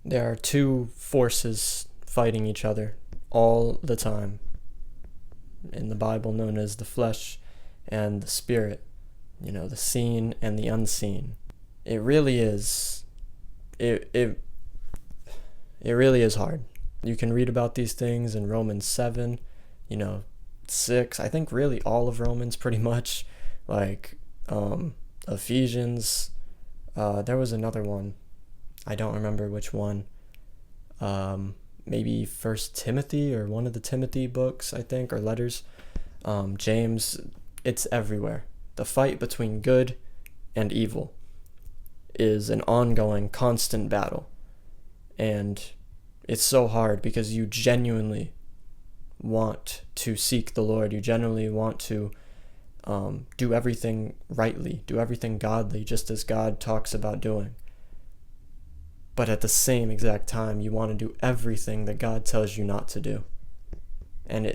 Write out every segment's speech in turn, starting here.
There are two forces fighting each other all the time in the Bible, known as the flesh and the spirit, the seen and the unseen. It really is it really is hard. You can read about these things in Romans 7, 6. I think really all of Romans pretty much, like Ephesians. There was another one. I don't remember which one. Maybe First Timothy or one of the Timothy books, I think, or letters. James. It's everywhere. The fight between good and evil is an ongoing, constant battle. And it's so hard because you genuinely want to seek the Lord. You genuinely want to do everything rightly, do everything godly, just as God talks about doing. But at the same exact time, you want to do everything that God tells you not to do. And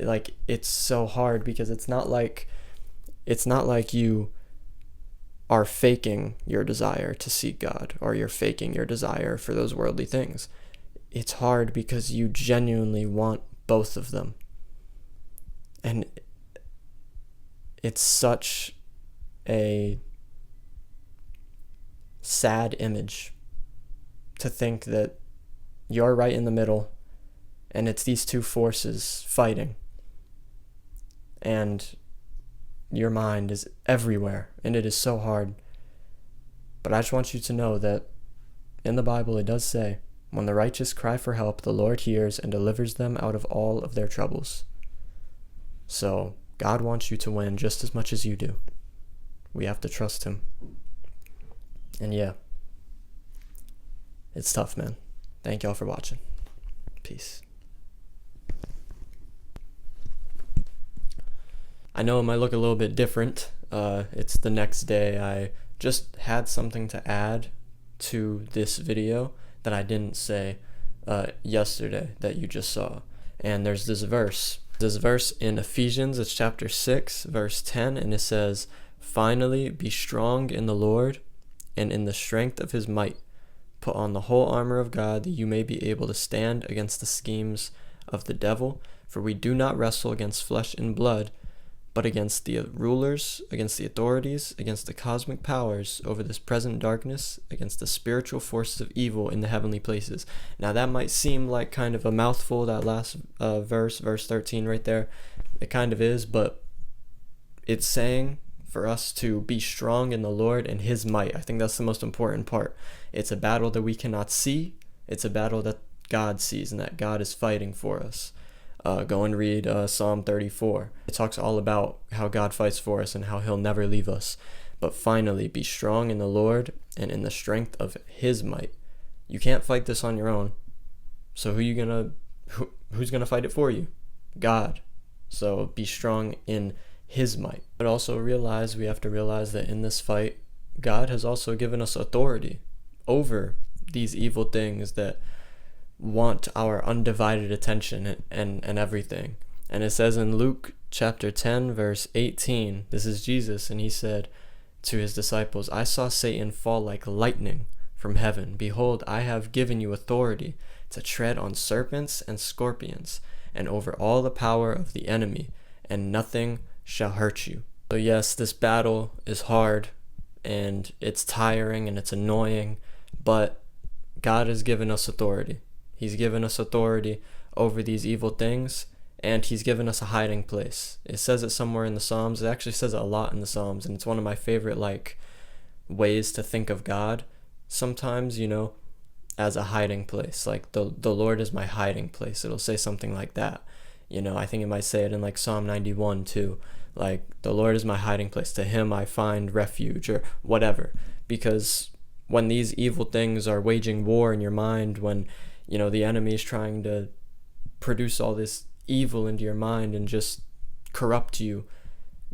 it's so hard because it's not like you are faking your desire to seek God, or you're faking your desire for those worldly things. It's hard because you genuinely want both of them. And it's such a sad image to think that you're right in the middle and it's these two forces fighting. And your mind is everywhere, and it is so hard. But I just want you to know that in the Bible it does say, when the righteous cry for help, the Lord hears and delivers them out of all of their troubles. So God wants you to win just as much as you do. We have to trust him. And yeah, it's tough, man. Thank y'all for watching. Peace. I know it might look a little bit different. It's the next day. I just had something to add to this video that I didn't say yesterday that you just saw. And there's this verse. This verse in Ephesians, it's chapter 6, verse 10, and it says, "Finally, be strong in the Lord and in the strength of his might. Put on the whole armor of God that you may be able to stand against the schemes of the devil. For we do not wrestle against flesh and blood, but against the rulers, against the authorities, against the cosmic powers over this present darkness, against the spiritual forces of evil in the heavenly places." Now that might seem like kind of a mouthful, that last verse 13 right there. It kind of is, but it's saying for us to be strong in the Lord and his might. I think that's the most important part. It's a battle that we cannot see. It's a battle that God sees and that God is fighting for us. Go and read Psalm 34. It talks all about how God fights for us and how he'll never leave us. But finally, be strong in the Lord and in the strength of his might. You can't fight this on your own. So who's gonna fight it for you? God. So be strong in his might. But also we have to realize that in this fight, God has also given us authority over these evil things that want our undivided attention and everything. And it says in Luke chapter 10 verse 18, this is Jesus, and he said to his disciples, "I saw Satan fall like lightning from heaven. Behold, I have given you authority to tread on serpents and scorpions and over all the power of the enemy, and nothing shall hurt you." So yes, this battle is hard and it's tiring and it's annoying, but God has given us authority. He's given us authority over these evil things, and he's given us a hiding place. It says it somewhere in the Psalms. It actually says it a lot in the Psalms, and it's one of my favorite ways to think of God sometimes, as a hiding place. Like the Lord is my hiding place. It'll say something like that. I think it might say it in Psalm 91 too. Like, the Lord is my hiding place. To him I find refuge, or whatever. Because when these evil things are waging war in your mind, when the enemy is trying to produce all this evil into your mind and just corrupt you,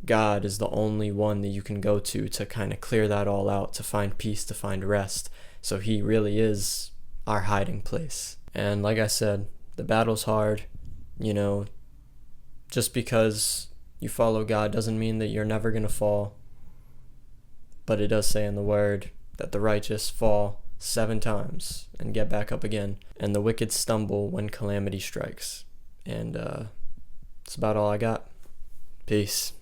God is the only one that you can go to kind of clear that all out, to find peace, to find rest. So he really is our hiding place. And like I said, the battle's hard. Just because you follow God doesn't mean that you're never going to fall. But it does say in the word that the righteous fall 7 times and get back up again. And the wicked stumble when calamity strikes. And that's about all I got. Peace.